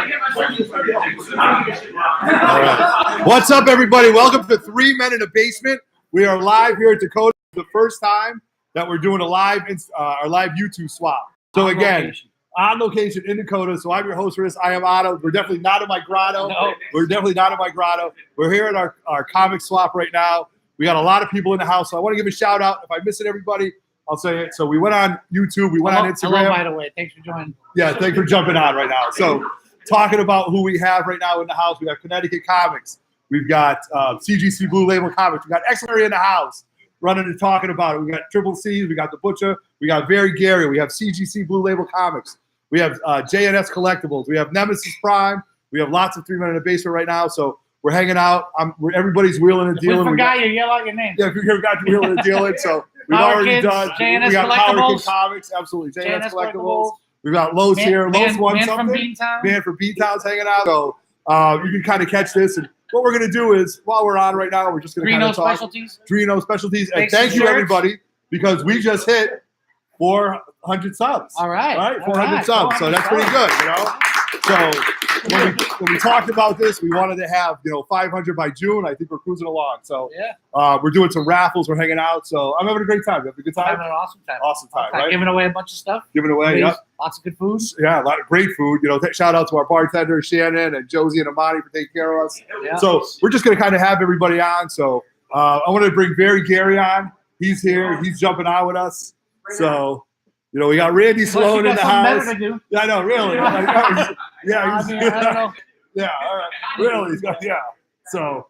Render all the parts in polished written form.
right. What's up, everybody? Welcome to 3 Men in a Basement. We are live here at Dakotas for the first time that we're doing a live our live YouTube swap. So again, on location in Dakotas. So I'm your host for this. I am Otto. We're definitely not in my grotto. No. We're definitely not in my grotto. We're here at our comic swap right now. We got a lot of people in the house, so I want to give a shout out. If I miss it, everybody, I'll say it. So we went on YouTube. We went on Instagram. Hello, by the way. Thanks for joining. Yeah, thanks for jumping on right now. So talking about who we have right now in the house, we got Connecticut Comics. We've got CGC Blue Label Comics. We got X-Larry in the house running and talking about it. We got Triple C's. We got The Butcher. We got Very Gary. We have CGC Blue Label Comics. We have JNS Collectibles. We have Nemesis Prime. We have lots of 3 Men in the Basement right now. So we're hanging out. Everybody's wheeling and dealing. If we forgot you, yell out your name. Yeah, if you forgot you wheeling and dealing. So we've already done. JNS we got Collectibles. Power Kid Comics. Absolutely. JNS Collectibles. We've got Lowe's here. Lowe's won something. Man from Beantown's hanging out. So you can kind of catch this. And what we're going to do is, while we're on right now, we're just going to kind of talk. Drino Specialties. And thank you, everybody, because we just hit 400 subs. All right. All right, 400 subs. So that's pretty good, you know. So when we talked about this, we wanted to have 500 by June. I think we're cruising along. So yeah, we're doing some raffles. We're hanging out. So I'm having a great time. You having a good time? Having an awesome time. Awesome time, right? Giving away a bunch of stuff. Giving away, yeah. Lots of good food. Yeah, a lot of great food. Shout out to our bartender Shannon and Josie and Amani for taking care of us. Yeah. So we're just gonna kind of have everybody on. So I want to bring Very Gary on. He's here. He's jumping on with us. So. We got Randy Sloan in the house. Yeah, I know, really. Yeah, I don't know. Yeah, all right. Really, yeah. So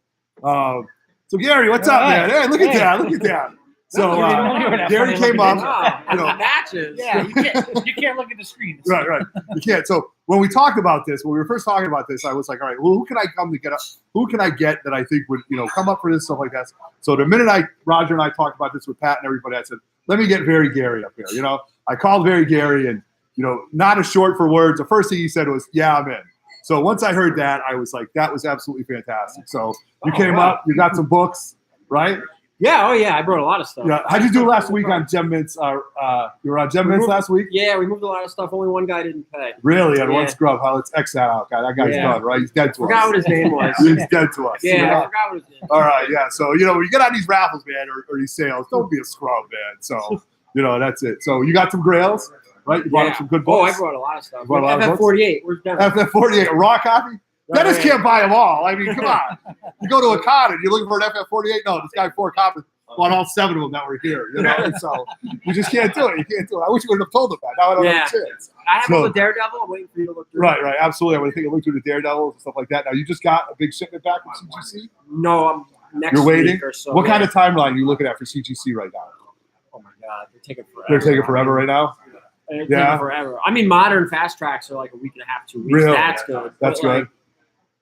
Gary, what's up, man? Hey, look at that. So Gary came up. Matches. Yeah, you can't look at the screen. Right. You can't. So when we talked about this, when we were first talking about this, I was like, all right, well, who can I come to get up? Who can I get that I think would, come up for this, stuff like that? So the minute Roger and I talked about this with Pat and everybody, I said, let me get Very Gary up here. I called Very Gary and, not a short for words. The first thing he said was, yeah, I'm in. So once I heard that, I was like, that was absolutely fantastic. So you came up, you got some books, right? Yeah, I brought a lot of stuff. Yeah. How'd you do last week on Gem Mints? You were on Gem Mints last week? Yeah, we moved a lot of stuff. Only one guy didn't pay. Really? On one scrub. Let's X that out, guy. That guy's done, right? He's dead to us. Forgot what his name was. He's dead to us. Yeah, I forgot what his name was. All right, yeah. So, when you get on these raffles, man, or these sales, don't be a scrub, man. So, that's it. So you got some grails, right? You brought up some good books. Oh, I brought a lot of stuff. FF48. Where's Dennis? FF48, a raw copy? Dennis can't buy them all. I mean, come on. You go to a con and you're looking for an FF48. No, this guy 4 copies. Bought all 7 of them that were here, So you just can't do it. You can't do it. I wish you would have told him that. Now I don't have a chance. I have all the Daredevil. I'm waiting for you to look through. Right, absolutely. I'm going to take a look through the Daredevils and stuff like that. Now you just got a big shipment back from CGC? No, I'm next You're waiting? week or so. What kind of timeline are you looking at for CGC right now? Oh my God, they're taking forever. They're taking forever right now? They're taking forever. I mean, modern fast tracks are like a week and a half, 2 weeks. Really? That's good. That's good.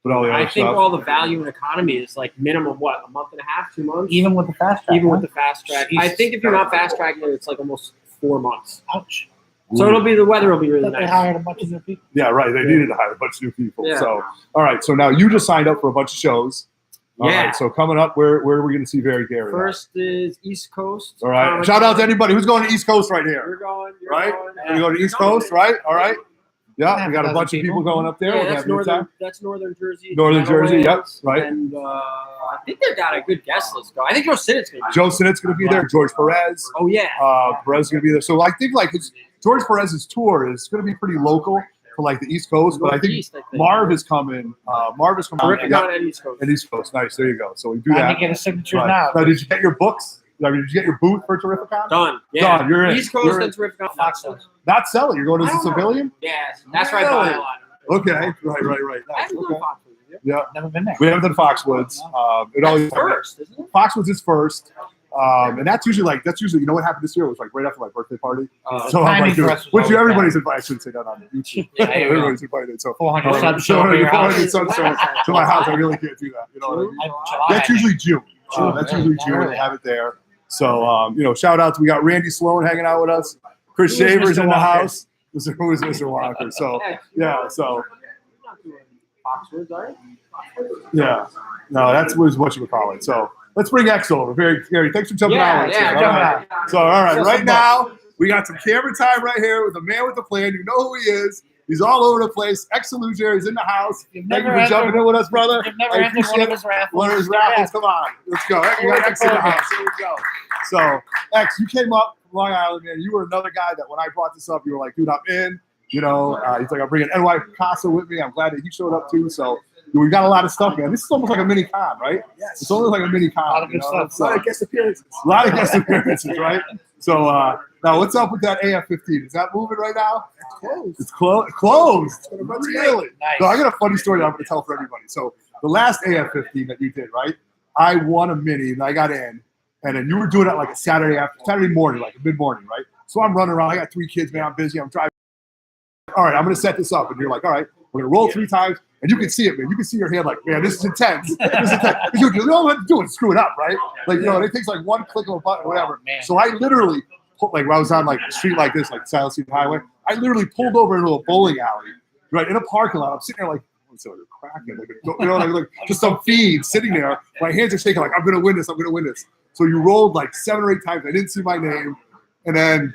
But all the other I think stuff. all the value and economy is like minimum, a month and a half, 2 months? Even with the fast track. Even with the fast track. I think if you're not fast tracking it, it's like almost 4 months. Ouch. So the weather will be really nice. They hired a bunch of new people. Yeah, right. They needed to hire a bunch of new people. Yeah. So, all right. So now you just signed up for a bunch of shows. All right. So coming up, where are we going to see Very Gary? First is East Coast. All right. Shout out to anybody who's going to East Coast right here. You're going. Right? You're going to East Coast, right? All right. Yeah, we got a bunch of people going up there. Yeah, that's northern Jersey. Northern Jersey, yep, right. And I think they've got a good guest list going. I think Joe Sinnott's going to be there. Joe Sinnott's going to be there. George Perez. Oh, yeah. Perez is going to be there. So I think George Perez's tour is going to be pretty local for like the East Coast. But I think Marv is coming. Marv is coming. Terrificon and East Coast. And East Coast. Nice. There you go. So we do that. I can get a signature now. Now, did you get your books? Did you get your booth for Terrificon? Done. Yeah. Done. You're in. East Coast and Terrificon. Not selling. You're going as a civilian? Yes. That's right. Buy a lot. Okay. Right. Nice. Okay. Yeah. Never been there. We haven't done Foxwoods. It always first, isn't it? Foxwoods is first. And that's usually what happened this year. It was like right after my birthday party. So I'm like, everybody's invited. I shouldn't say that on YouTube. Everybody's invited. So 400 subs show up at your house. To my house. I really can't do that. You know what I mean? That's usually June. That's usually June. They have it there. So shout out to, we got Randy Sloan hanging out with us. Chris Shaver's in the house. Who is Mr. Walker? So yeah. So yeah. No, that's what you would call it. So let's bring X over. Gary, thanks for jumping on. So all right, right now we got some camera time right here with the man with the plan. You know who he is. He's all over the place. Ex-illusionary's in the house. You've Thank you never for jumping entered- in with us, brother. You've never I entered one appreciate of his raffles. one of his raffles. Come on, let's go. You got X in the house. Here we go. So, X, you came up from Long Island, man. You were another guy that when I brought this up, you were like, dude, I'm in. You know, he's like, I'm bringing NY Picasso with me. I'm glad that he showed up too. So, we've got a lot of stuff, man. This is almost like a mini con, right? Yes. It's almost like a mini con. A lot of good stuff. So, A lot of guest appearances. a lot of guest appearances, right? So, now what's up with that AF-15? Is that moving right now? It's closed. It's closed. It's gonna run today. Really? Nice. So I got a funny story that I'm going to tell for everybody. So the last AF-15 that you did, right? I won a mini and I got in, and then you were doing it like a Saturday morning, like a mid-morning, right? So I'm running around. I got 3 kids, man. I'm busy. I'm driving. All right, I'm going to set this up, and you're like, all right, we're going to roll 3 times, and you can see it, man. You can see your hand, like, man, this is intense. This is intense. You don't have to do it. Screw it up, right? Like, you know, it takes like one click of a button, or whatever. Man. So I literally. Like when I was on like a street like this, like Silent Street Highway, I literally pulled over into a bowling alley, right in a parking lot. I'm sitting there like, what's that? Cracking, like, you know, like just some fiend sitting there. My hands are shaking, like I'm gonna win this. I'm gonna win this. So you rolled like 7 or 8 times. I didn't see my name, and then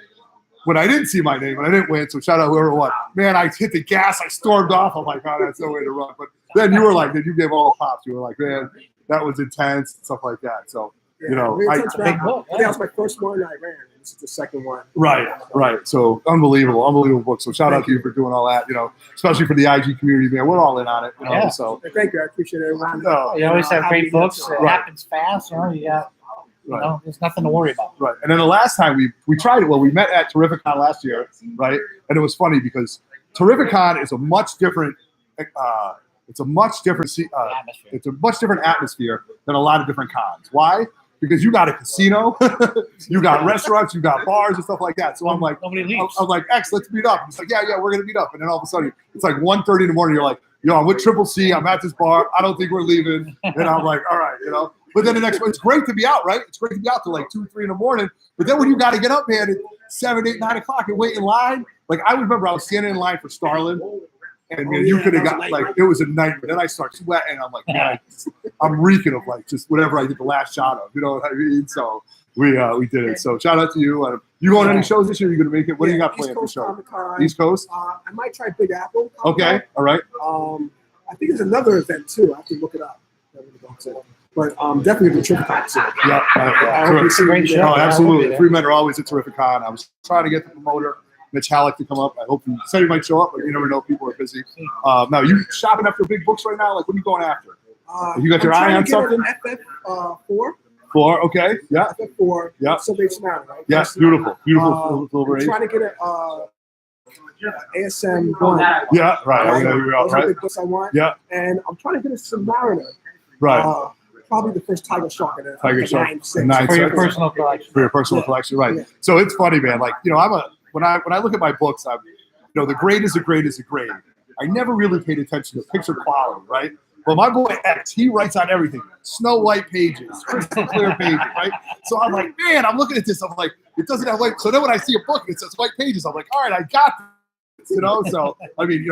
when I didn't see my name and I didn't win, so shout out whoever won. Man, I hit the gas. I stormed off. I'm like, oh, that's no way to run. But then you were like, then you gave all the pops. You were like, man, that was intense, stuff like that. So. You know, really I intense big round. book, I think that was my first one I ran. This is the second one. Right. So unbelievable book. So shout out to you for doing all that. You know, especially for the IG community, man. We're all in on it. You know, Yeah. so Thank you. I appreciate everyone. no, You always have great books. It Right. happens fast. You know, you got, you know, there's nothing to worry about. right. And then the last time we tried it, well, we met at Terrificon last year, right? And it was funny because Terrificon is a much different. It's a much different. Atmosphere. It's a much different atmosphere than a lot of different cons. Why? Because you got a casino, you got restaurants, you got bars and stuff like that. So I'm like, Nobody leaves. I'm like, X, let's meet up. He's like, yeah, we're gonna meet up. And then all of a sudden, it's like 1:30 in the morning. You're like, yo, I'm with Triple C. I'm at this bar. I don't think we're leaving. And I'm like, all right, you know. But then the next one, it's great to be out, right? It's great to be out till like 2, 3 in the morning. But then when you got to get up, man, at 7, 8, 9 o'clock and wait in line. Like I remember I was standing in line for Starland. And man, you could have got like it was a nightmare. Then I start sweating. I'm like, man, I'm reeking of like just whatever I did the last shot of. You know what I mean? So we did it. So shout out to you. You going to any shows this year? You gonna make it? What do you got planned for show? Comic-Con. East Coast. I might try Big Apple. Okay. All right. I think there's another event too. I have to look it up. But definitely the Terrificon too. Yeah. I hope you see Great me show. there. Oh, Yeah, we'll be absolutely. there. 3 Men are always a terrific con. I was trying to get the promoter, Mitch Halleck, to come up. I hope he said he might show up, but you never know. People are busy. Now, you shopping after big books right now? Like, what are you going after? You got your eye on something? FF4. 4, okay. Yeah. FF4. Yeah. Salvation Army, right? Yes, beautiful. Beautiful silver I'm age. trying to get ASM 1. Yeah, right. Right? Okay, Those are right. the big books I want. Yeah, And I'm trying to get a Submariner. right. Probably the first Tiger Shark in it. Tiger Shark. 9.6. 9.6. For your personal collection. For your personal collection, right? Yeah. So it's funny, man. Like, you know, when I look at my books, I'm, you know, the grade is a grade is a grade. I never really paid attention to picture quality, right? But my boy X, he writes on everything. Snow White pages, crystal clear pages, right? So I'm like, man, I'm looking at this. I'm like, it doesn't have white. So then when I see a book and it says white pages, I'm like, all right, I got this, you know? So, I mean,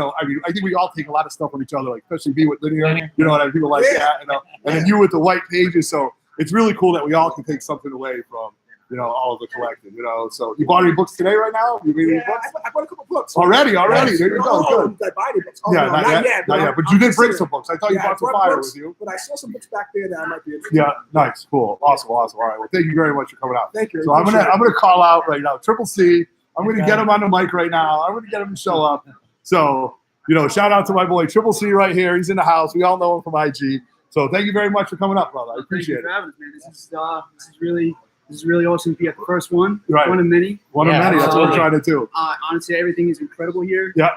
I think we all take a lot of stuff on each other, like, especially me with linear, you know, and people like that, you know? And then you with the white pages. So it's really cool that we all can take something away from, you know, all of the collecting, you know. So you bought any books today right now? You read any books? I bought a couple books. Already. There you go. Good. I buy any books. Yeah, No, not yet. Not yet. But you did bring some books. I thought you brought some fire with you. But I saw some books back there that I might be interested Yeah, nice, cool, awesome. All right, well, thank you very much for coming out. Thank you. So I'm gonna call out right now, Triple C. I'm gonna get him on the mic right now. I'm gonna get him to show up. So, you know, shout out to my boy Triple C right here. He's in the house. We all know him from IG. So thank you very much for coming up, brother. I appreciate it. Thank you for having us, man. This is really awesome to be at the first one. Right. One of many. One of many. That's what we're trying to do. Honestly, everything is incredible here. Yeah.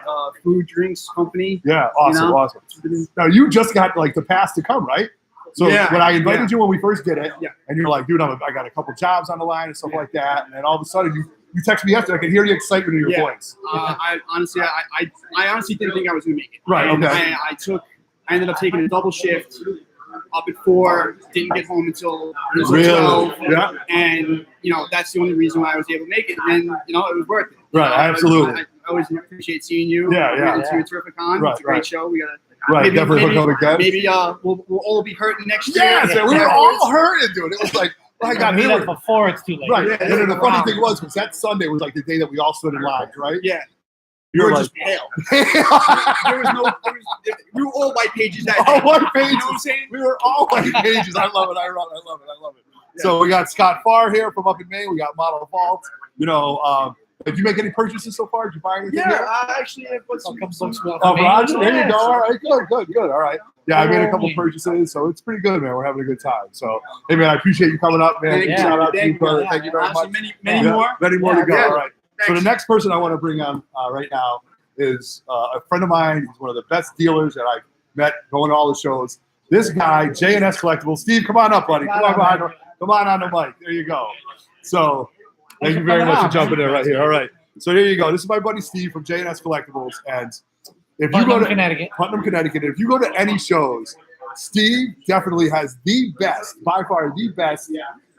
Food, drinks, company. Yeah, awesome, You know? awesome. Now you just got like the pass to come, right? So Yeah, when I invited you when we first did it, Yeah. and you're like, dude, I got a couple jobs on the line and stuff like that, and then all of a sudden you text me yesterday. I could hear the excitement in your Yeah. voice. I honestly didn't think I was gonna make it. Right, And okay. I ended up taking a double shift up at 4. Didn't get home until Really? 12. Yeah. And that's the only reason why I was able to make it. And it was worth it. Right, absolutely. I always appreciate seeing you. Yeah. It's a terrific con. Right, It's a great right. show. We gotta. Right, Maybe, definitely hook up again. Maybe we'll all be hurting next year. Yes, and we were all hurting, dude. It was like, my God, Meet we up were, before it's too late. right. Yeah, And then the no funny problem. thing was that Sunday was like the day that we all stood in line, right? Yeah. You You're were like, just pale. There was no. We were all white pages that all day. white You know pages. what I'm saying? We were all white pages. I love it. I love it. I love it. I love it. So we got Scott Farr here from up in Maine. We got Model Vault. You know, did you make any purchases so far? Did you buy anything? Yeah, yet? I actually put some books. Oh, Roger, there you go. All right, good. All right. Yeah, I made a couple Yeah. purchases, so it's pretty good, man. We're having a good time. So, hey, man, I appreciate you coming up, man. Thank Shout out to you, Thank brother. you. Thank you very much. Many Yeah, more. Many more to go. Yeah. All right. So Thanks. the next person I want to bring on right now is a friend of mine. He's one of the best dealers that I've met going to all the shows. This guy, J&S Collectibles. Steve, come on up, buddy. Come on on the mic. There you go. So thank you very much for jumping in right here. All right. So there you go. This is my buddy Steve from J&S Collectibles. And if you go to Putnam, Connecticut, if you go to any shows, Steve definitely has the best, by far the best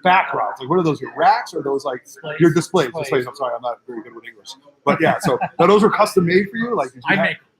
backgrounds. Like, what are those? Your racks or those like your displays? Displays. I'm sorry, I'm not very good with English. But yeah, so now those are custom made for you. Like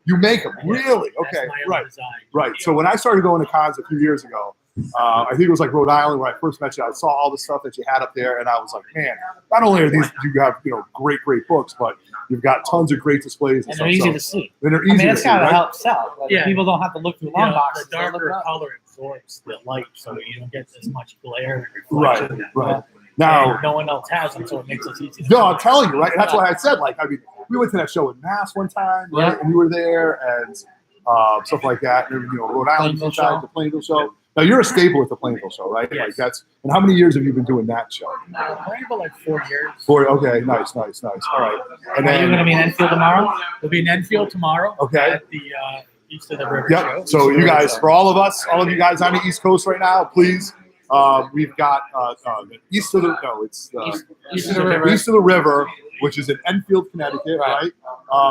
you make them, really? Okay, right. Right. So when I started going to cons a few years ago, I think it was like Rhode Island when I first met you. I saw all the stuff that you had up there, and I was like, man, not only are these you have great books, but you've got tons of great displays And they're easy to see. And they're I easy mean, to that's see, got to right? help sell. Like, people don't have to look through long boxes. The They look darker it up. color absorbs the light, so you don't get as much glare and Right, reflection. right. Now, And no one else has them, so it makes it easy. no, I'm telling you, right? And that's why I said, like, I mean, we went to that show in Mass one time, right? Yeah. And you were there, and stuff like that. And, Rhode Island Plainville sometimes, show. the Plainville show. Now you're a staple at the Plainville show, right? Yes. Like that's. And how many years have you been doing that show? Probably for like 4 years. Okay, nice. All right. And Are you then, going to be in Enfield tomorrow? We'll be in Enfield tomorrow. Okay. At the East of the River show. yep. So you guys, for all of you guys on the East Coast right now, please. We've got the east of the East of the river. East of the river, which is in Enfield, Connecticut, right?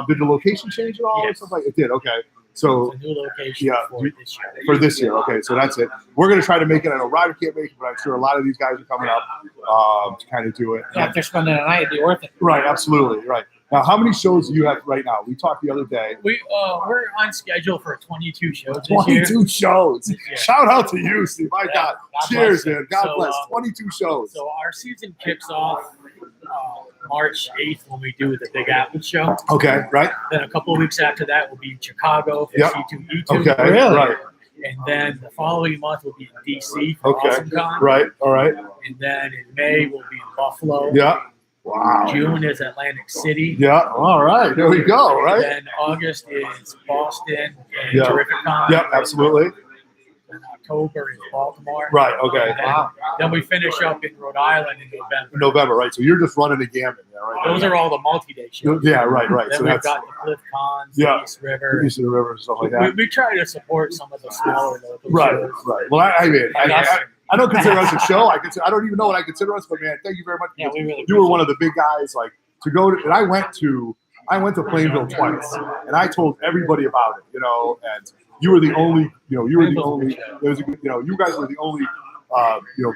Did the location change at all? Or Yes. something like it did. Okay. So It's a new location yeah, for this year. for this year, okay, so that's it. We're gonna try to make it. I know Ryder can't make it, but I'm sure a lot of these guys are coming up to kind of do it. Yeah, if they're spending a night, it'd be worth it. Right, absolutely, right. Now, how many shows do you have right now? We talked the other day. We're on schedule for 22 shows this year. 22 shows. Yeah. Shout out to you, Steve. My God. God Cheers, bless you. man. God So, bless. 22 shows. So our season kicks off March 8th when we do the Big Apple show. Okay, right? Then a couple of weeks after that, we'll be in Chicago for Yep. C2E2. Okay, Really? right, And then the following month, we'll be in DC for Okay. Awesome Con. right, all right. And then in May, we'll be in Buffalo. Yeah. Wow. June is Atlantic City. Yeah, all right. There we go, And right? then August is Boston and Yeah. Terrific Con. Yeah, absolutely. And October is Baltimore. Right, okay. And then, then we finish up in Rhode Island in November. November, right? So you're just running the gamut there, right? Those are all the multi-day shows. Yeah, right. Then So we've that's got the Cliff Cons, Yeah. the East River. East of the river and stuff like We, that. we try to support some of the smaller local Right, shows. right. Well, I mean, I don't consider us a show. I don't even know what I consider us, but man, thank you very much. Yeah, we really You were one of the big guys, like to go to, and I went to Plainville twice, and I told everybody about it, and you were the only, there was, you guys were the only,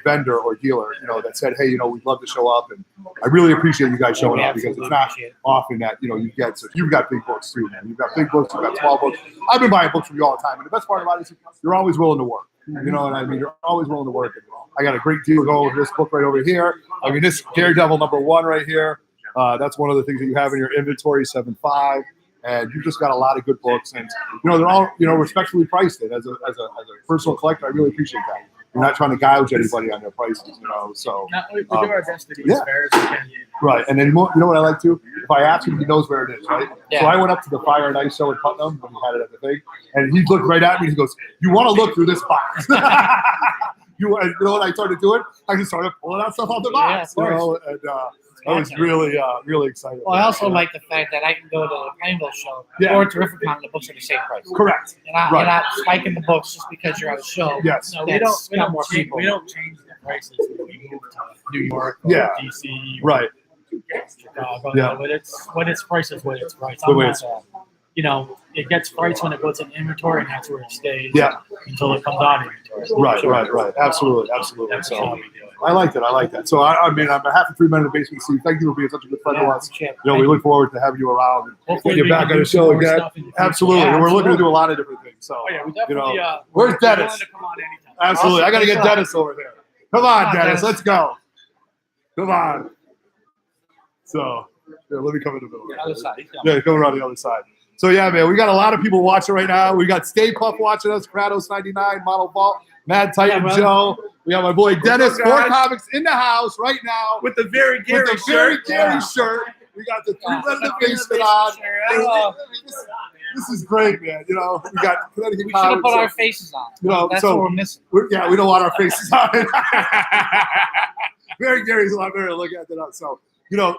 vendor or dealer, that said, hey, we'd love to show up, and I really appreciate you guys showing up because it's not often that, you get, so you've got big books too, man. You've got big books, you've got small books. I've been buying books from you all the time, and the best part about it is you're always willing to work. You know what I mean? You're always willing to work. I got a great deal going with this book right over here. I mean, this Daredevil #1 right here. That's one of the things that you have in your inventory, 7.5, and you've just got a lot of good books, and they're all respectfully priced. As a personal collector, I really appreciate that. You're not trying to gouge anybody on their prices, So Now, we do our best to be as fair as we can. right, and then you know what I like to? If I ask him, he knows where it is, right? Yeah. So I went up to the Fire and Ice show in Putnam when he had it at the thing, and he looked right at me and he goes, "You want to look through this box?" You know what I started doing? I just started pulling out stuff out the box, Yeah, of course. and I was really, really excited. Well, I also like the fact that I can go to the Plainville show Yeah. or Terrific Con, and the books are the same price. Correct. You're not spiking the books just because you're at a show. Yes. No, That's we got don't more change, people. we don't change the prices when we move to New York or Yeah. DC or Right. Chicago. Yeah. But what its price is what its price. The I'm way not, it gets priced when it goes in inventory, and that's where it stays. Yeah. Until it comes out of inventory. Right. Absolutely. That's how So we do it. I like that. So I mean, on behalf of 3 Men in the Basement, Steve, thank you for being such a good friend of us. appreciate it. We look forward to having you around and Hopefully get we back can on do the some show more again. stuff in the future. Absolutely. Yeah, And we're looking to absolutely. do a lot of different things. So, Oh yeah, we definitely. where's we're Dennis? willing to come on anytime. Absolutely. I got to get Awesome. Dennis over there. Come on, Come on, Dennis. Dennis. Let's go. Come on. So Yeah, let me come in the middle. The other side. He's coming. Yeah, come around the other side. So yeah, man, we got a lot of people watching right now. We got Stay Puff watching us, Kratos99, Model Vault, Mad Titan Yeah, Joe. We got my boy Dennis, What's up, 4 guys? Comics in the house right now With the very Gary with the very shirt. Gary shirt. We got the 3meninabasement on. Oh, This is great, man. You know, we got Connecticut we should have Comics. put our faces on. You know, That's so what we're missing. yeah, we don't want our faces on it. Very Gary's a lot better to look at than us. So, you know,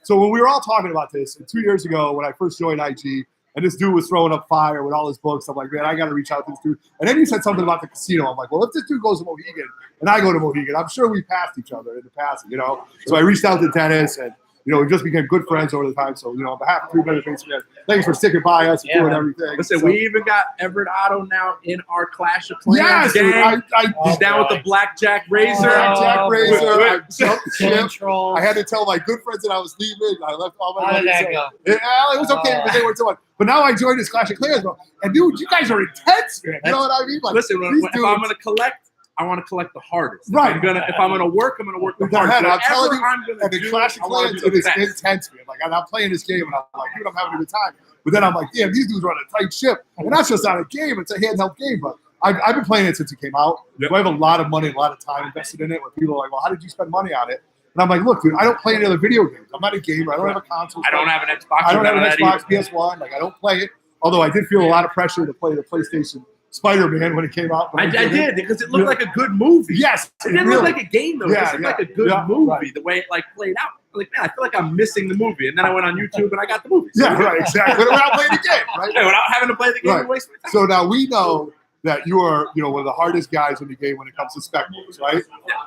so when we were all talking about this 2 years ago when I first joined IG, and this dude was throwing up fire with all his books, I'm like, man, I got to reach out to this dude. And then you said something about the casino. I'm like, well, if this dude goes to Mohegan and I go to Mohegan, I'm sure we passed each other in the past, you know. So I reached out to Dennis, and you know, we just became good friends over the time. So, you know, on behalf of 3meninabasement, thanks for sticking by us and doing everything. Listen, so, we even got Everett Otto now in our Clash of Clans yes, gang. I He's down with the Blackjack Razor. Jack Razor. I Wait, jumped ship. Control. I had to tell my good friends that I was leaving. I left all my How did money. that So- go? Yeah, it was okay because they weren't so much. But now I joined this Clash of Clans, bro. And dude, you guys are intense, man. You know what I mean? Like, Listen, these if I'm dudes- going to collect, I want to collect the hardest. Right. If I'm gonna work, I'm gonna work the Go hardest. ahead, I'm telling Whatever you, I'm gonna and the do, Clash of I wanna Clans, do it the is best. intense, man. Like, I'm playing this game, and I'm like, dude, I'm having a good time. But then I'm like, damn, these dudes run a tight ship. And that's just not a game. It's a handheld game. But I've been playing it since it came out. Yep. So I have a lot of money and a lot of time invested in it where people are like, well, how did you spend money on it? And I'm like, look, dude, I don't play any other video games. I'm not a gamer. I don't have a console. I don't have an Xbox. I don't have none an of that Xbox, either. PS1. Like, I don't play it. Although I did feel a lot of pressure to play the PlayStation Spider-Man when it came out. I did because it looked like a good movie. Yes. It didn't look like a game though. It Yeah, just looked like a good yeah, movie. right. The way it like played out. I'm like, man, I feel like I'm missing the movie. And then I went on YouTube and I got the movie. So, Yeah, right, exactly. Without playing the game, right? yeah, without having to play the game Right. and waste my time. So now we know that you are, you know, one of the hardest guys in the game when it comes to spec moves, right?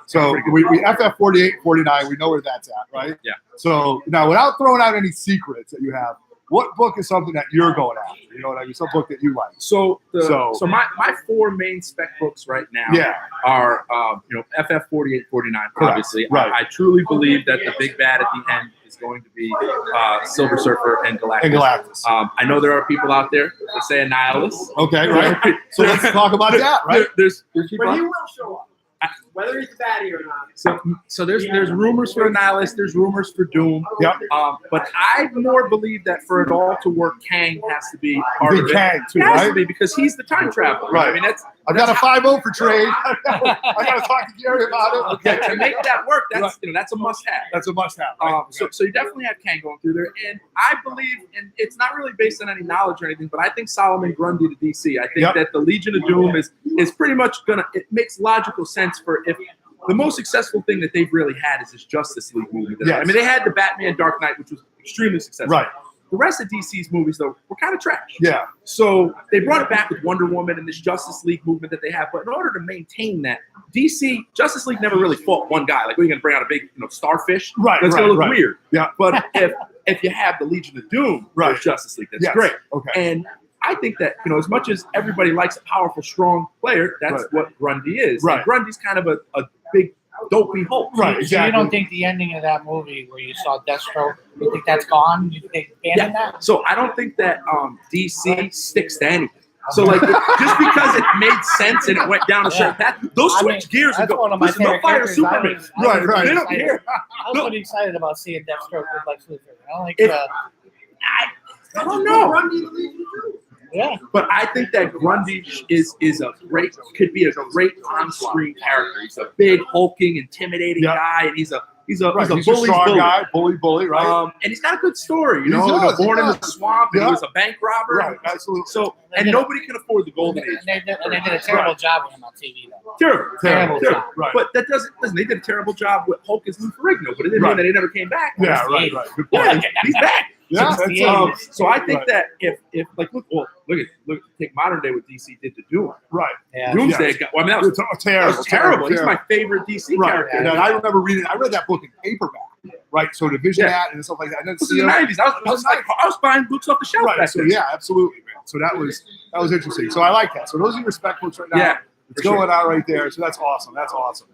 So we FF 48, 49, we know where that's at, right? Yeah. So now, without throwing out any secrets that you have, what book is something that you're going after? You know what I mean? Some book that you like. So So- my 4 main spec books right now Yeah. are FF 48, 49, Correct. obviously. Right. I truly believe that the big bad at the end is going to be Silver Surfer and Galactus. And Galactus. I know there are people out there that say Annihilus. Okay, right? So let's talk about that, right? There's But he will show up, whether he's a baddie or not. So there's rumors for Annihilus, there's rumors for Doom. Yep. But I more believe that for it all to work, Kang has to be part Big of it. Kang, too, He has to right? be because he's the time traveler. Right. I mean, that's I got a 5-0 for trade. I got to talk to Gary about it. Okay. to make that work. That's Right. that's a must-have. That's a must-have. Right? So you definitely have Kang going through there, and I believe, and it's not really based on any knowledge or anything, but I think Solomon Grundy to DC. I think Yep. that the Legion of Doom is pretty much gonna. It makes logical sense for if the most successful thing that they've really had is this Justice League movie. Yes. I mean, they had the Batman Dark Knight, which was extremely successful. Right. The rest of DC's movies, though, were kind of trash. Yeah. So they brought it back with Wonder Woman and this Justice League movement that they have. But in order to maintain that, Justice League never really fought one guy. Like, we're going to bring out a big, starfish. Right, That's right, going to look right. weird. Yeah. But if you have the Legion of Doom, Right. there's Justice League. That's Yes. great. Okay. And I think that, as much as everybody likes a powerful, strong player, that's Right. what Grundy is. Right. And Grundy's kind of a big, dopey Hulk. Right. So Exactly. you don't think the ending of that movie where you saw Deathstroke, you think that's gone? You think they abandoned that? So I don't think that DC sticks to anything. So like just because it made sense and it went down a certain path, they'll I mean, switch gears and that's go. one of my Listen, they'll favorite fire characters. Superman. Right, right. They don't care. I was pretty excited about seeing Deathstroke with Lex Luthor. I don't like. If- I don't know. Yeah. But I think that Grundy could be a great on-screen character. He's a big, hulking, intimidating Yeah. guy, and he's a Right. He's a bully's strong bully. guy. Bully, right? And he's got a good story, He does, born he in the does. swamp, and Yeah. he was a bank robber. Right. Absolutely. So, and nobody can afford the golden age. And they did a terrible job with him on TV, though. Terrible. Terrible job. Right. But that doesn't listen. They did a terrible job with Hulk as Lou Ferrigno, but it didn't Right. mean that he never came back. Yeah. Right. Good point. Yeah, he's back. Yeah. That's the it. So I think Right. that if like look take modern day what DC did to Doom. Right. Yeah. Doomsday. Yes. That was Terrible. terrible. He's my favorite DC Right. character. And then I remember reading. I read that book in paperback. Right. So Division Yeah. and stuff like that. And then This was in the 90s. I was buying books off the shelf Right. back So then. yeah, absolutely, man. So that was interesting. So I like that. So those are your spec books right now. Yeah, It's for sure. going out right there. So that's awesome. That's awesome.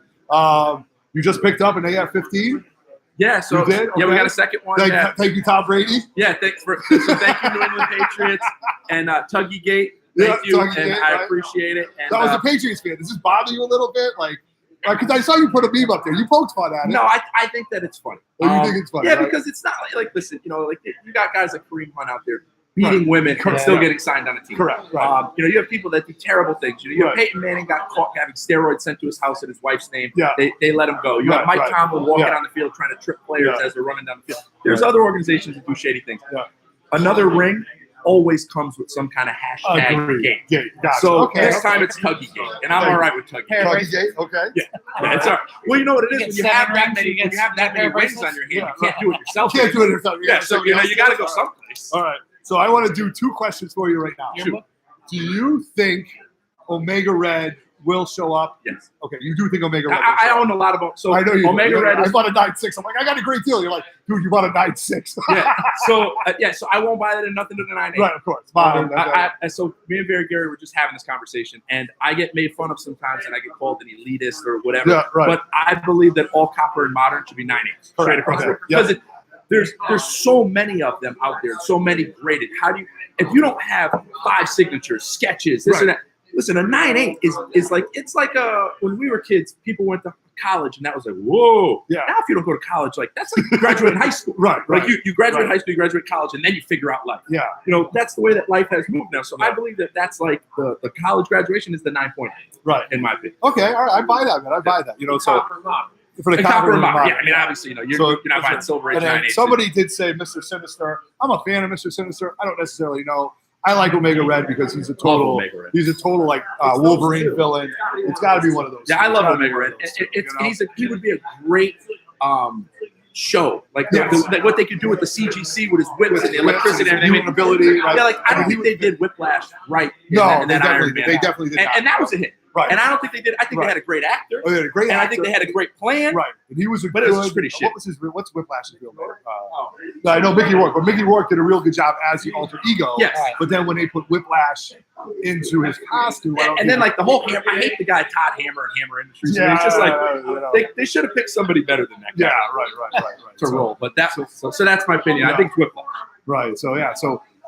You just picked up an AF-15. Yeah, so You did? yeah, we Okay. got a second one. Thank you, Tom Brady. Yeah, thank you, New England Patriots and Tuggy Gate. Thank Yeah, you, Tuggy and Gate, I right. appreciate it. And So I was a Patriots fan. Does this bother you a little bit? Like, Because I saw you put a meme up there. You poked fun at it. No, I think that it's funny. Oh, you think it's funny? Yeah, right? because it's not like listen, like you got guys like Kareem Hunt out there beating women and still getting signed on a team. Correct. Right. You have people that do terrible things. You have Peyton Manning got caught having steroids sent to his house in his wife's name. Yeah. They let him go. You have Mike Tomlin walking on the field trying to trip players as they're running down the field. There's other organizations that do shady things. Yeah. Another ring always comes with some kind of hashtag game. Yeah, gotcha. So this time it's Tuggy Game, and I'm all right with Tuggy Game. Tuggy Gate, okay. Yeah, it's all right. Well, you know what it is when you have that many, when you have that many rings on your hand, you can't do it yourself. You can't do it yourself. Yeah, so you got to go someplace. All right. So I want to do 2 questions for you right now. Shoot. Do you think Omega Red will show up? Yes. Okay, you do think Omega Red? I own a lot of them. So I know you. Omega Red. I bought a 9.6. I'm like, I got a great deal. You're like, dude, you bought a 9.6. Yeah. So so I won't buy that in nothing to the 9.8. Right, of course. So me and Barry Gary were just having this conversation, and I get made fun of sometimes, and I get called an elitist or whatever. Yeah, right. But I believe that all copper and modern should be 9.8 straight across the board. Because there's so many of them out there, so many graded. How do you, if you don't have 5 signatures, sketches, this and that? Listen, a 9.8 is like, it's like when we were kids, people went to college and that was like, whoa. Yeah. Now if you don't go to college, like that's like graduating high school. Right. Like you graduate high school, you graduate college, and then you figure out life. Yeah. That's the way that life has moved now. So I believe that that's like the college graduation is the 9.8. Right. In my opinion. Okay. All right. I buy that, man. I buy that. So for the copper and modern. Yeah. I mean, obviously, you're not buying silver age 9.8. Somebody did say Mr. Sinister. I'm a fan of Mr. Sinister. I don't necessarily know. I like Omega Red because he's a total like Wolverine villain. It's got to be one of those. Yeah, I love Omega Red. He would be a great show. Like what they could do with the CGC with his whips and the electricity and everything. Ability. Right? Yeah, like I don't think they did Whiplash right. No, they definitely did. And that was a hit. Right. And I don't think they did. I think they had a great actor. Oh, they had a great and actor. I think they had a great plan. Right. And he was a but it was pretty shit. What's Whiplash's real name? I know Mickey Rourke, but Mickey Rourke did a real good job as the alter ego. Yes. But then when they put Whiplash into his costume, and then like the whole Hammer, I hate the guy Todd Hammer and Hammer Industries. Yeah, it's just like they should have picked somebody better than that guy. Yeah, right. To roll. But that's so that's my opinion. I think Whiplash. Right. So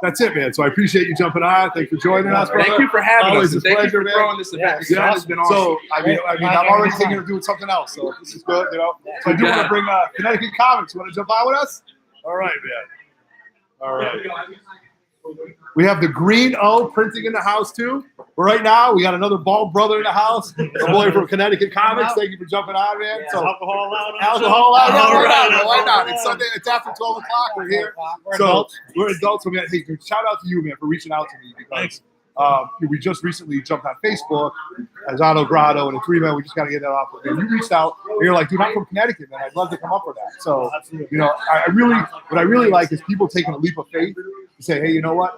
that's it, man. So I appreciate you jumping on. Thanks for joining us. Thank you for having Always us. a pleasure, Thank you for man. throwing this event. This event has been awesome. So I mean, I'm already thinking of doing something else. So this is good, So I do want to bring Connecticut Comics. You want to jump on with us? All right, man. All right. We have the Green O printing in the house too. But right now, we got another bald brother in the house. A boy from Connecticut Comics. Thank you for jumping on, man. So Alcohol out. alcohol out. All right. Why not? It's Sunday. It's after 12 o'clock. We're here. We're adults. So, man, hey, shout out to you, man, for reaching out to me because we just recently jumped on Facebook as Otto Grotto and the 3 Men. We just got to get that off. And you reached out and you're like, dude, I'm from Connecticut, man. I'd love to come up for that. So, what I really like is people taking a leap of faith to say, hey, you know what?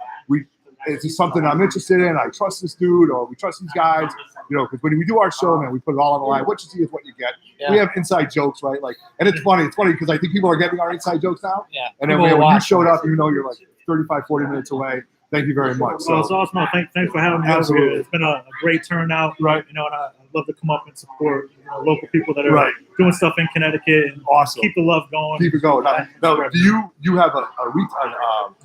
It's just something I'm interested in. I trust this dude, or we trust these guys. Because when we do our show, man, we put it all on the line. What you see is what you get. Yeah. We have inside jokes, right? And it's funny. It's funny because I think people are getting our inside jokes now. Yeah. And then when you showed up, you're like 35, 40 minutes away. Thank you very much. So it's awesome. Thanks for having me over here. It's been a great turnout, right? And I love to come up and support local people that are doing stuff in Connecticut and keep the love going. Keep it going. Now, do you have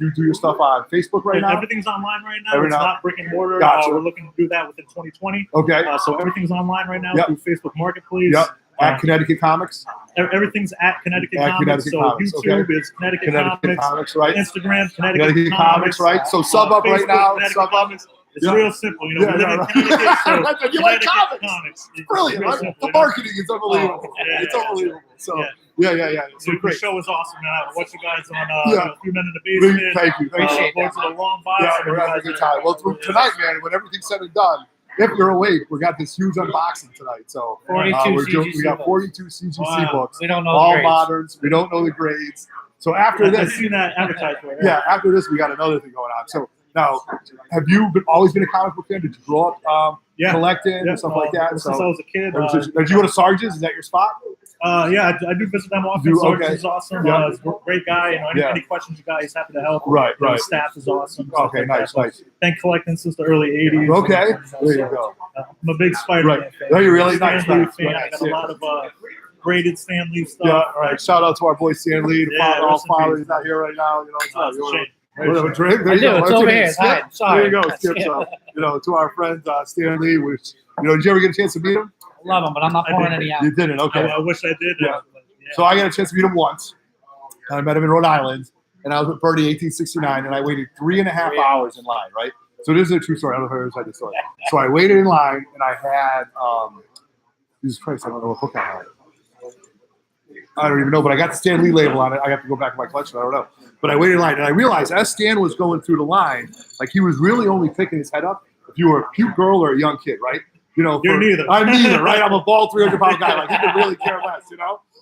you do your stuff on Facebook right now? Everything's online right now. It's not brick and mortar. Gotcha. We're looking to do that within 2020. Okay. So everything's online right now through Facebook Marketplace. Yep. At Connecticut Comics. Everything's at Connecticut Comics. YouTube is Connecticut Comics, right? Instagram, Connecticut Comics, right? So sub up right now. Sub up. It's real simple. We live in Connecticut, so you like comics. It's brilliant, right? The marketing is unbelievable. It's unbelievable. So yeah. So the show is awesome. I watch you guys on 3 Men in the Basement. Thank you. Appreciate that. Go to the long box. Yeah, we're having a good time. Well, tonight, man, when everything's said and done, if you're awake, we got this huge unboxing tonight. So 42 we got 42 CGC books. We don't know all the grades. moderns. We don't know the grades. So after this, I've seen that advertised for it. Yeah, after this, we got another thing going on. So now, have you always been a comic book fan? Did you grow up collecting and stuff like that? Since I was a kid. Did you go to Sarge's? Is that your spot? Yeah, I do visit them often. Sarge is awesome. Yeah. He's a great guy. Any questions you got, he's happy to help. Right. The staff is awesome. Okay, nice. Been collecting since the early 80s. Okay, there you go. I'm a big Spider-Man fan. Are you really? Nice. Fan. I got a lot of graded Stan Lee stuff. Yeah, all right. Shout out to our boy Stan Lee, the father. He's not here right now. Whatever, drink. There I you do. go. It's That's over it. here. Skip. Hi. Sorry. There you go, Skip. So, to our friend Stan Lee, which, did you ever get a chance to meet him? Love him, but I'm not I pouring did. any out. You didn't, okay. I wish I did. Yeah. But yeah. So I got a chance to meet him once. I met him in Rhode Island, and I was with Birdie 1869, and I waited 3.5 hours in line, right? So this is a true story. I don't know if I ever told the story. So I waited in line, and I had, Jesus Christ, I don't know what book I had. I don't even know, but I got the Stan Lee label on it. I have to go back to my collection. I don't know. But I waited in line, and I realized as Stan was going through the line, like he was really only picking his head up if you were a cute girl or a young kid, right? You're neither. I'm neither, right? I'm a bald 300-pound guy. Like, he could really care less,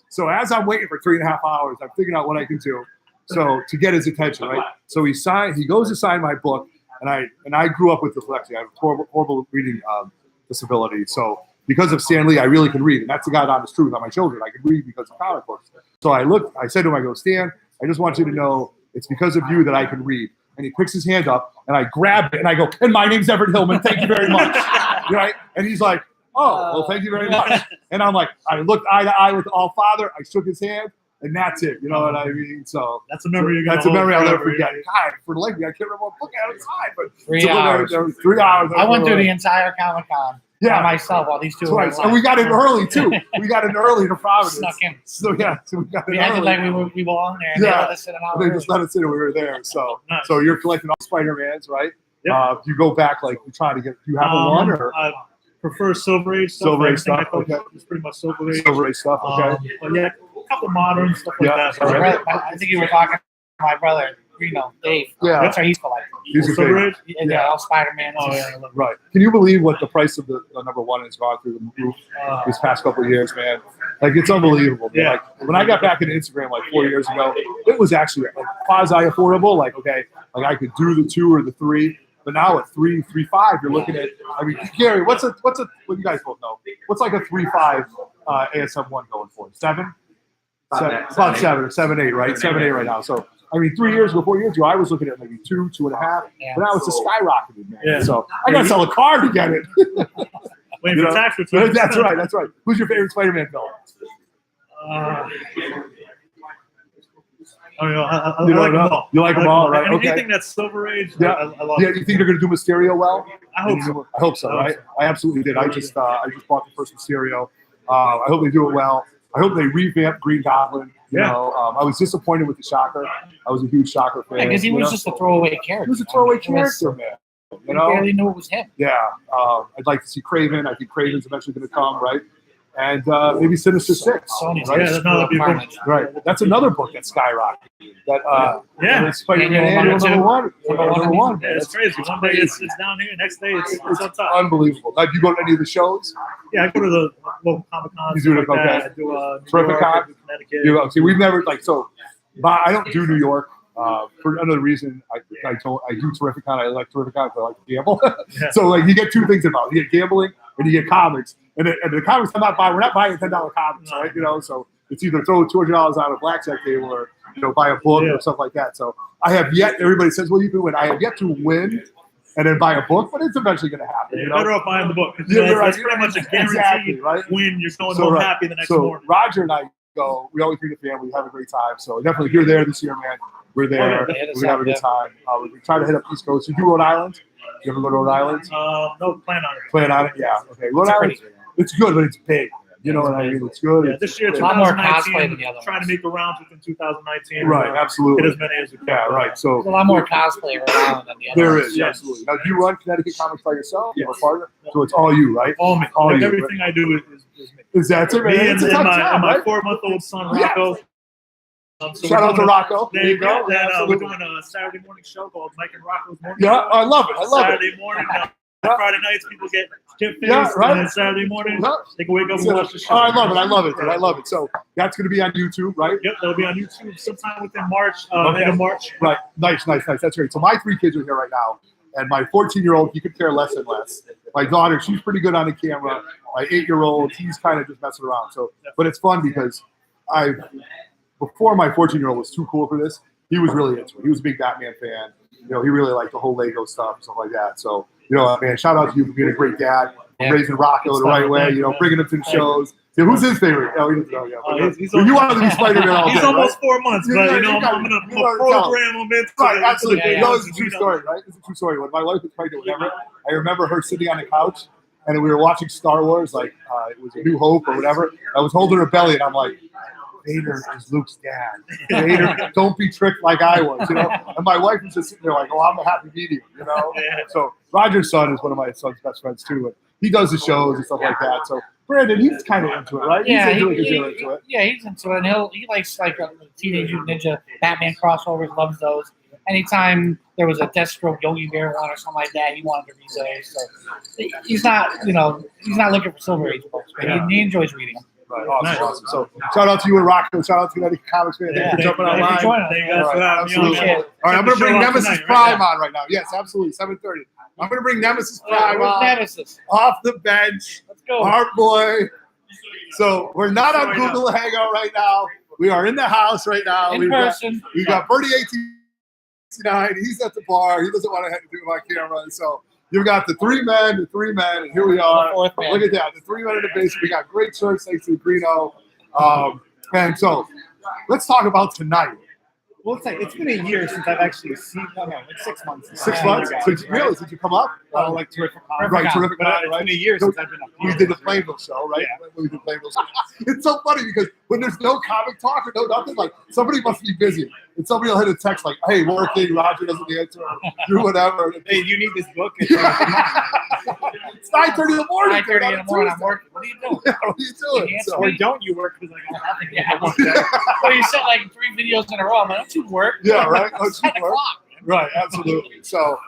So as I'm waiting for 3.5 hours, I'm figuring out what I can do. So to get his attention, right? So he goes to sign my book, and I grew up with dyslexia. I have a horrible reading disability. So because of Stan Lee, I really can read. And that's the God honest truth on my children. I can read because of comic books. So I said to him, I go, Stan, I just want you to know it's because of you that I can read. And he picks his hand up, and I grab it, and I go, and my name's Everett Hillman. Thank you very much. Right? And he's like, oh, well, thank you very much. And I'm like, I looked eye to eye with All-Father. I shook his hand, and that's it. You know what I mean? So That's a memory you're gonna that's a memory I'll never hold forget. forever. God, for the life of me, I can't remember what book I had inside, but 3 hours. 3 hours. I went through the entire Comic Con by myself while these two were in twice. line. And we got in early, too. We got in early to Providence. Snuck in. So we got in We acted early. like we belonged there. And Yeah. they let us sit an hour They early. just let us in and we were there. So Nice. so you're collecting all Spider-Mans, right? Yep. You go back, like, you try to get, do you have a one or I prefer Silver Age stuff. Silver Age Everything I stuff, collect okay. is pretty much Silver Age. Silver Age stuff? Okay. But yeah, a couple modern stuff like Yeah. that. All right. I think you were talking to my brother, Dave. Yeah. That's how he's collecting. He's a Silver big, Age? Yeah, all Spider-Man. Oh yeah, I love right. Can you believe what the price of the number one has gone through the roof this past couple of years, man? Like, it's unbelievable. Man. Yeah. Like, when I got back into Instagram like 4 years ago, it was actually like quasi affordable. Like, okay, like I could do the 2 or the 3, but now at 3.5, you're looking at. I mean, Gary, what's a? What you guys both know? What's like a 3.5 ASM one going for? 7? About 7 or 7.8, right? 7.8 right now. So I mean, 3 years ago, 4 years ago, I was looking at maybe 2, 2.5, Yeah. but now it's just skyrocketed, man. Yeah. So I gotta sell a car to get it. Waiting You for know? tax return. That's right. That's right. Who's your favorite Spider-Man villain? I don't know. I You like don't them know? all. You like them all, right? And Okay. anything that's Silver Age, Yeah. I love Yeah, it. you think they're gonna do Mysterio well? I hope so. I hope so, right? I absolutely did. I just bought the first Mysterio. I hope they do it well. I hope they revamp Green Goblin. You Yeah. know, I was disappointed with the Shocker. I was a huge Shocker fan. Yeah, because he you was know? just a throwaway character. He was a throwaway It was- character, man. You We know? barely knew it was him. Yeah. I'd like to see Craven. I think Craven's eventually going to come, right? And maybe Sinister Six. Sony's right? Yeah, that's another big one. Carnage. Right. That's another book that skyrocketed. That Yeah. Spider-Man Annual Annual number number one. Number one. Number one. Yeah, man. it's crazy. One day it's down here, next day it's on top. Unbelievable. Now, do you go to any of the shows? Yeah, I go to the local Comic Con. You do it, like that. okay. I do New Terrific York, Con? I do Connecticut. You know, see, we've never but I don't do New York. For another reason, I do Terrific Con. I like Terrific Con because I like to gamble. Yeah. So like you get two things about it. You get gambling and you get comics. And the comics I'm not buying. We're not buying $10 comics, right? You know, so it's either throw $200 on a blackjack table or buy a book or stuff like that. So I have yet. Everybody says, "Well, you can win." I have yet to win and then buy a book, but it's eventually going to happen. You're You know? better off buying the book. 'Cause, Yeah, you're that's right. pretty much a guaranteed Exactly, right? win. You're going So, home right. happy the next So morning. Roger and I go. We always bring the family. We have a great time. So definitely, if you're there this year, man, we're there. Yeah, We have a good time. We try to hit up East Coast. You do Rhode Island? You ever go to Rhode Island? No plan on it. Plan on it? Yeah. Okay. Rhode Island. It's good, but it's big. You know what I mean? It's good. Yeah, It's this year, big. A lot more 2019, cosplay than the other trying to ones. make the rounds within 2019. Right. Get Absolutely. as many as we can. Yeah. Right. So There's a lot more cosplay around than the other there ones. is Yeah. absolutely. Now, do you run Connecticut Comics by yourself? You have a Yes. partner, so it's all you, right? All me. All you, Everything I do is me. Is that it, man? Me It's a and tough my, job, and my right? 4-month-old son, Yeah. Rocco. So Shout we're out to doing Rocco. There you go. Yeah, And, we're absolutely. doing a Saturday morning show called Mike and Rocco's Morning Yeah, Show. I love it. I love it. Saturday morning. Yeah. Friday nights, people get faced. Yeah, right. And then Saturday morning, Yeah. they can wake up and watch the show. Oh, I love it. I love it. Dude. I love it. So that's going to be on YouTube, right? Yep, that'll be on YouTube sometime within March, Okay. end of March. Right. Nice. That's great. So my 3 kids are here right now, and my 14-year-old, he could care less and less. My daughter, she's pretty good on the camera. My 8-year-old, he's kind of just messing around. So, but it's fun because before my 14-year-old was too cool for this, he was really into it. He was a big Batman fan. He really liked the whole Lego stuff and stuff like that. So, man, shout out to you for being a great dad. Yeah. raising Rocco the right way, bringing him to the shows. Yeah, who's his favorite? Oh, he doesn't know yet. You wanted to be Spider-Man all day, He's almost right? 4 months, but I'm gonna program him into Right, absolutely. Yeah, No, it's a true story, right? It's a true story. When my wife was pregnant, whatever, I remember her sitting on the couch, and we were watching Star Wars, like it was A New Hope or whatever. I was holding her belly, and I'm like, Vader is Luke's dad. Vader, don't be tricked like I was, And my wife was just sitting there like, oh, I'm a happy medium, Yeah. So Roger's son is one of my son's best friends too, and he does the shows and stuff like that. So Brandon, he's kind of into it, right? Yeah, he's into it. Yeah, he's into it. And he likes like Teenage Mutant Ninja Batman crossovers, loves those. Anytime there was a Deathstroke Yogi Bear one or something like that, he wanted to read those. So he's not, he's not looking for Silver Age books, but he enjoys reading them. Right, awesome. So shout out to you and Rocco. Shout out to United Comics fan. Thanks for jumping online. Thank you guys for having me on. All right, I'm going to bring Nemesis Prime on right now. Yes, absolutely, 7:30. I'm going to bring Nemesis Prime Where's on Nemesis? off the bench. Let's go. Our boy. So we're not on Google Hangout right now. We are in the house right now. In person. We've got Birdie 1869. He's at the bar. He doesn't want to do my camera. So you've got the three men, and here we are. The fourth man. Look at that. The 3 men in the basement. We got great shirts thanks to Greeno. And so let's talk about tonight. Well, it's been a year since I've actually seen. No, like 6 months. 6 months? Really? Since you come up? Like terrific. Right, terrific. But it's been a year since I've been up here. We did the Plainville show, right? Yeah. We did Plainville show. It's so funny because when there's no comic talk or no nothing, like somebody must be busy. And somebody will hit a text like, hey, working, Roger doesn't answer, or do whatever. Hey, you need this book. It's 9:30 in the morning. 9:30 in the morning, I'm working. What are you doing? Yeah, what are you doing? You So, Or don't you work because I got nothing? Yeah. So you said like 3 videos in a row. I'm like, don't you work? yeah, right? Oh, It's 10 super. o'clock. Right, absolutely. So,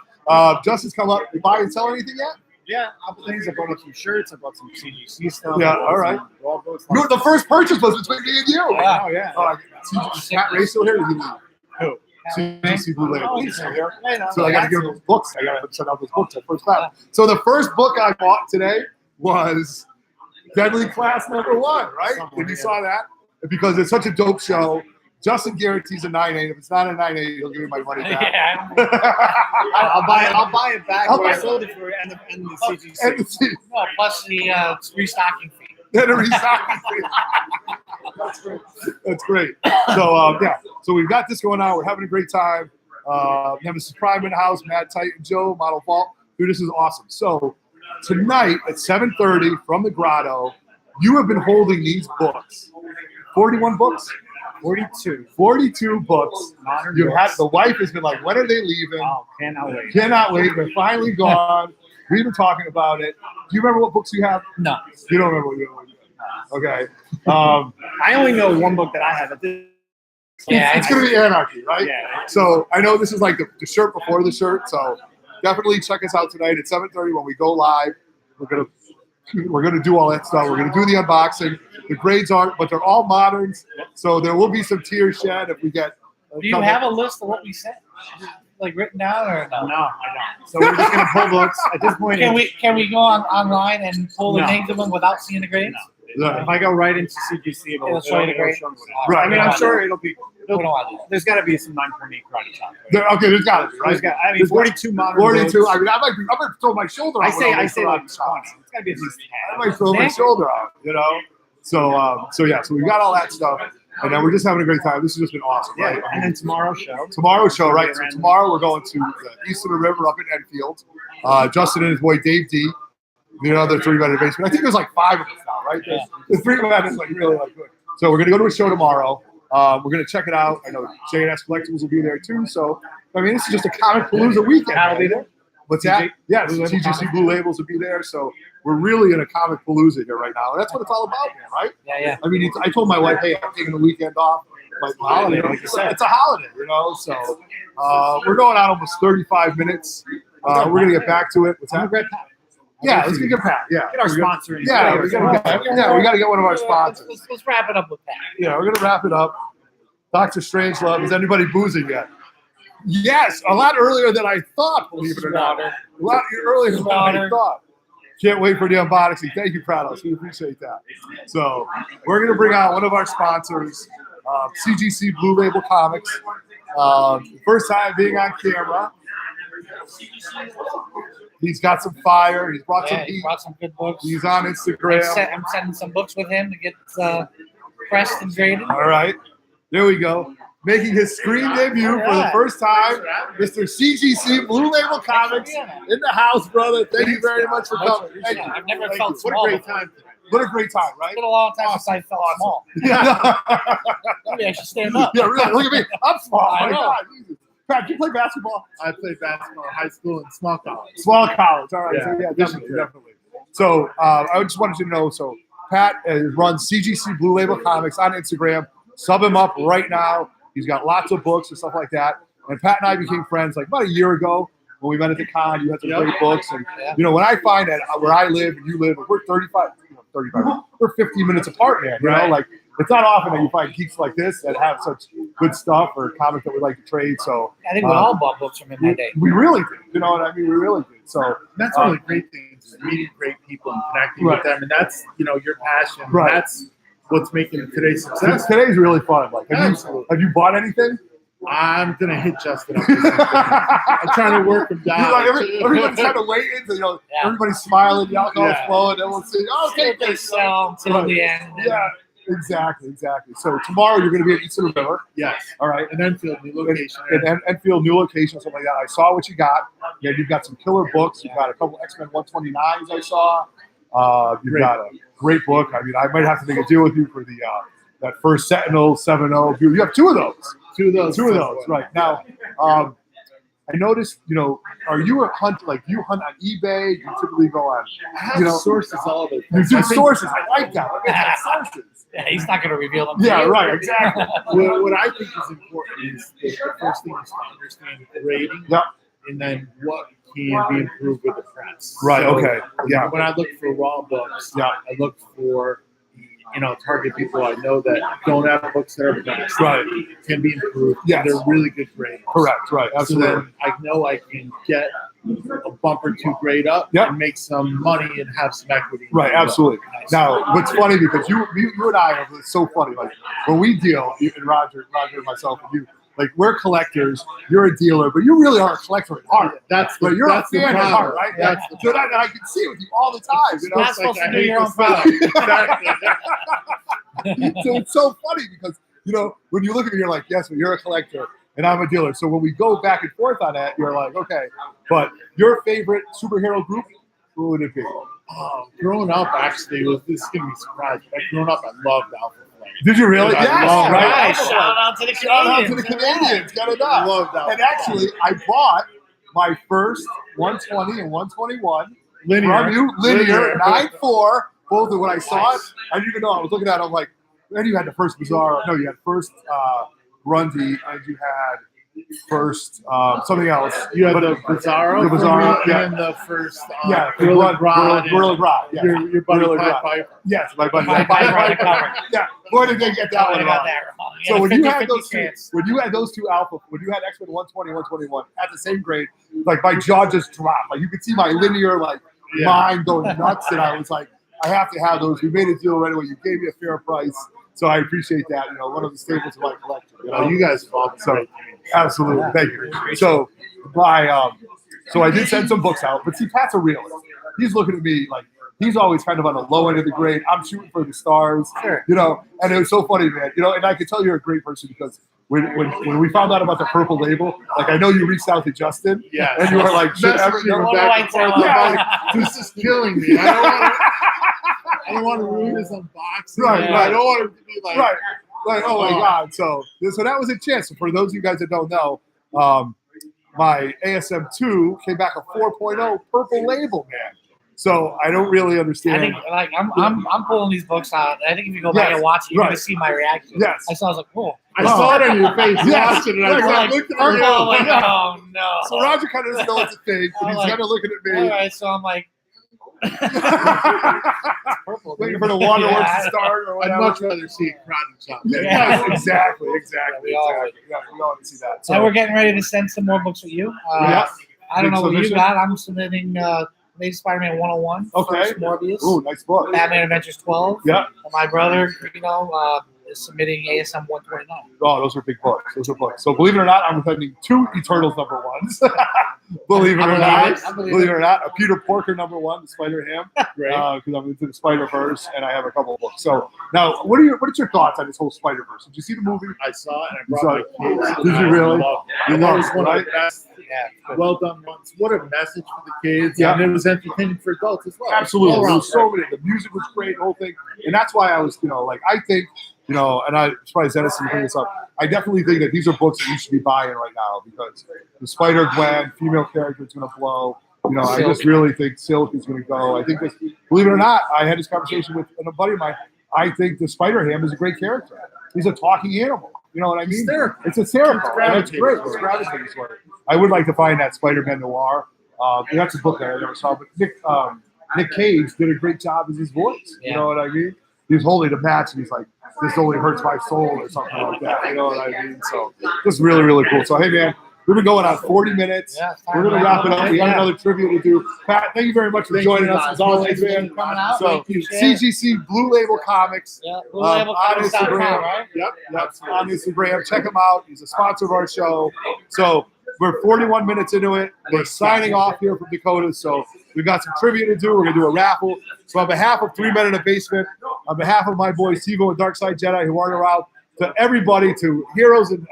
Justin's come up. You buy and sell anything yet? Yeah, a couple things. I brought up some shirts. I brought some CGC stuff. Yeah, all right. Wall books. The first purchase was between me and you. Yeah. Oh, yeah. Matt Ray still here? Or did he leave? Who? CGC Blue Label. Oh, he's still here. I know. So I got to give him books. I got to send out those books at first time. So the first book I bought today was Deadly Class #1, right? And you saw that? Because it's such a dope show. Justin guarantees a 9.8. If it's not a 9.8, he'll give me my money back. Yeah. I'll buy it back. I'll Where buy I sold it for and the CGC. And No, plus the restocking fee. then a restocking fee. That's great. That's great. So so we've got this going on. We're having a great time. Nemesis Prime in the house. Mad Titan Joe, Model Vault. Dude, this is awesome. So tonight at 7:30 from the Grotto, you have been holding these books. 41 books. 42 books. Modern You had books. the wife has been like, when are they leaving? Oh, cannot wait. Cannot wait. They're finally gone. We've been talking about it. Do you remember what books you have? No. You don't remember what you have. Okay. I only know one book that I have. Yeah, it's going to be Anarchy, right? Yeah. So I know this is like the shirt before the shirt. So definitely check us out tonight at 7:30 when we go live. We're gonna do all that stuff. We're gonna do the unboxing. The grades aren't, but they're all moderns. So there will be some tears shed if we get. Do you have a list of what we said, like written down, or no? No, I don't. So we're just gonna pull books at this point. Can we go online and pull the No. names of them without seeing the grades? Yeah. If I go right into CGC, It'll show you the grade. Right. I mean, I'm sure it'll be. We don't want to do that. There's got to be some 9.8 karate chop. Right? Okay, there's got to be, right? There's got. I mean, There's 42 modern. 42. books. I mean, I might throw my shoulder out. I say like 20. I It's got to be at least 10. might throw my shoulder out, So we've got all that stuff, and then we're just having a great time. This has just been awesome, Yeah, right? and then tomorrow's show. Tomorrow's show, right? So tomorrow we're going to the east of the river up in Enfield. Justin and his boy Dave D. The other 3 men in the basement. I think there's like 5 of us now, right? Yeah. The 3 men is like really like good. So we're gonna go to a show tomorrow. We're gonna check it out. I know J&S Collectibles will be there too. So I mean, this is just a Comic Palooza weekend. I'll be there. What's that? Yeah, Blue Label TGC Comic. Blue Labels will be there. So we're really in a Comic Palooza here right now. And that's what it's all about, man, right? Yeah. I mean, I told my wife, hey, I'm taking the weekend off. Like, Holiday, like you said. It's a holiday, So we're going on almost 35 minutes. We're gonna get back to it. What's that? Yeah, let's get Pat. Yeah, Get our sponsor. Yeah, we gotta get one of our sponsors. Let's wrap it up with that. Yeah, we're gonna wrap it up. Dr. Strangelove, is anybody boozing yet? Yes, a lot earlier than I thought, believe it or not. A lot earlier than I thought. Can't wait for the unboxing. Thank you, Prados. We appreciate that. So we're gonna bring out one of our sponsors, CGC Blue Label Comics. First time being on camera. He's got some fire. He's brought some Yeah, he heat. brought some good books. He's on Instagram. I'm sending some books with him to get pressed and graded. All right. There we go. Making his screen debut for the first time, Mr. CGC Blue Label Comics in the house, brother. Thank you very much for coming. Thank you. I've never Thank felt you. small. What a great time. What a great time, right? It's been a long time since I felt small. Yeah. Maybe I should stand up. Yeah, really. Look at me. I'm small. I My know. God, Jesus. Pat, do you play basketball? I played basketball in high school and small college. Small college. All right. Yeah, So, definitely. So I just wanted you to know, so Pat runs CGC Blue Label Comics on Instagram. Sub him up right now. He's got lots of books and stuff like that. And Pat and I became friends like about a year ago when we met at the con. You had some great books. And, when I find that where I live and you live, we're 35, we're 15 minutes apart, man. You know, like, it's not often that you find geeks like this that have such good stuff or comics that we like to trade. So I think we all bought books from him that day. we really did. You know what I mean? We really did. So And that's one of the great things, is meeting great people and connecting with them. And that's, your passion. Right. That's what's making today's success. today's really fun. Like, have you bought anything? I'm going to hit Justin up. I'm trying to work him down. Like everybody's kind of waiting. So, everybody's smiling, the alcohol's flowing, and we'll see. Oh, okay, They sell until the end. Yeah, exactly. So tomorrow you're going to be at East of the River. Yes. All right. And Enfield, new location. And Enfield, new location, something like that. I saw what you got. Yeah, you've got some killer books. You've got a couple X-Men 129s I saw. You've got a great book. I mean, I might have to make a deal with you for the that first Sentinel 7.0. You have two of those. Two of those. Right. Now, I noticed, are you a hunter? Like, do you hunt on eBay? Do you typically go on, I have sources all over. You do sources. I like that. Look at that, sources. Yeah, he's not going to reveal them. Yeah, right. Exactly. What I think is important is the first thing is to understand grading. Yep. And then what can be improved with the press. Right. So, Okay. Yeah. When I look for raw books, Yeah. I look for target people I know that don't have books that are best. Right. Can be improved. Yes. They're really good grades. Correct. Right. So Absolutely. then I know I can get a bump or two grade up Yep. and make some money and have some equity. Right, absolutely. Now, what's funny, because you and I are, it's so funny, like, when we deal, and Roger and myself and you, like, we're collectors, you're a dealer, but you really are a collector at heart. But you're a fan at heart, right? So that I can see it with you all the time. You're not supposed to do your own product. So it's so funny because, when you look at me, you're like, yes, but you're a collector and I'm a dealer. So when we go back and forth on that, you're like, okay, but your favorite superhero group, who would it be? Growing up, actually, this is going to be surprising. But growing up, I loved Alpha Flame. Did you really? I Yes, love right. that. Shout out to the Shout out to the Canadians. Canadians. Got it up. Love that. And actually, I bought my first 120 and 121 from you, linear 9.4. Both of when I saw it, I didn't even know. I was looking at it. I'm like, then you had the first Bizarro. No, you had first Grundy, and you had first something else. You had the Bizarro, yeah. and the first Gorilla Rod. Rod. Yeah. Your buddy Gorilla Pied Rod. Piper. Yes, my buddy. My cover. Yeah, boy, did they get that one wrong. So when you had those two, chance. when you had those two alpha, when you had X-Men 120, 121 at the same grade, like my jaw just dropped. Like you could see my linear mind going nuts, and I was like, I have to have those. We made a deal right away. You gave me a fair price, so I appreciate that. One of the staples of my collection. You guys have all been So great. absolutely, thank you. So so I did send some books out, but see, Pat's a realist. He's looking at me like he's always kind of on the low end of the grade. I'm shooting for the stars, Sure. And it was so funny, man. And I can tell you're a great person because when we found out about the purple label, like I know you reached out to Justin, Yeah. and you were like, shit, Messaging you know, back and What do I forth tell about, him? this is killing me. I don't want to ruin his unboxing. Right, I don't want him to be like, right. Like, oh my God. So that was a chance. So for those of you guys that don't know, my ASM 2 came back a 4.0 purple label, man. So I don't really I understand. think I'm pulling these books out. I think if you go back and watch it, you're gonna see my reaction. Yes. I saw. I was like, cool. I saw it on your face Yes. watching it. I Like, was like, looking Purple, at I'm like, you. oh no. So Roger kind of doesn't know it's a thing, but I'm he's like, kind of looking at All me. right, so I'm like, purple. Waiting for the waterworks Yeah. to start or I'd whatever. much rather see it crowded shop. Yeah, Yeah. exactly. We all would. Yeah, we all want to see that. So we're getting ready to send some more books with you. Yeah. I don't know what you Submission? got. I'm submitting Amazing Spider-Man 101. Okay. First Morbius. Ooh, nice book. Batman Adventures 12. Yeah. And my brother, is submitting ASM 129. Oh, those are big books. Those are books. So believe it or not, I'm sending 2 Eternals #1s. Believe it or not, I believe believe it or not, a Peter Porker #1, the Spider Ham, Great. because I'm into the Spider Verse, and I have a couple of books. So now, what are your thoughts on this whole Spider Verse? Did you see the movie? I saw it and I You brought saw my it? kids. Did you really? You That loved was it, one right? of the best. Yeah. Well done ones. What a message for the kids. Yeah. And it was entertaining for adults as well. Absolutely. All There around was so many. The music was great, the whole thing. And that's why I was, like, I think, and I surprised Dennis to bring this up. I definitely think that these are books that you should be buying right now because the Spider-Gwen female character is going to blow. I just really think Silk is going to go. I think this, believe it or not, I had this conversation with a buddy of mine. I think the Spider-Ham is a great character. He's a talking animal. You know what I mean? It's hysterical. And it's great. It's gravitating toward it. I would like to find that Spider-Man Noir. That's a book that I never saw. But Nick Cage did a great job as his voice. You know what I mean? He was holding a match and he's like, this only hurts my soul or something like that. You know what I mean? So this is really, really cool. So, hey, man, we've been going on 40 minutes. Yeah, We're going to wrap it up. We got another trivia to do. Pat, thank you very much for joining us as always, man. Coming out. So, Appreciate it. CGC Blue Label Comics. Yeah, On BlueLabelComics.com, Instagram. right? Yep, on Instagram. Check him out. He's a sponsor of our show. So we're 41 minutes into it. We're signing off here from Dakotas. So we've got some trivia to do. We're going to do a raffle. So on behalf of 3 Men in a Basement, on behalf of my boys TiVo and Darkside Jedi who aren't around, to everybody, to Heroes and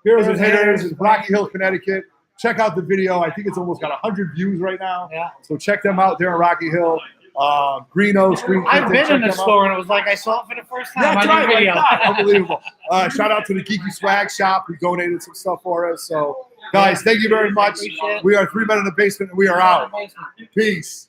Hitters in Rocky Hill, Connecticut. Check out the video. I think it's almost got 100 views right now. Yeah. So check them out there in Rocky Hill. Greeno, Screen. I've been in the Check them out. store and it was like I saw it for the first time. That's on right. your video. Like that. Unbelievable. Shout out to the Geeky Swag Shop who donated some stuff for us. So, guys, thank you very much. Appreciate it. We are 3 Men in the Basement, and we are out. Peace.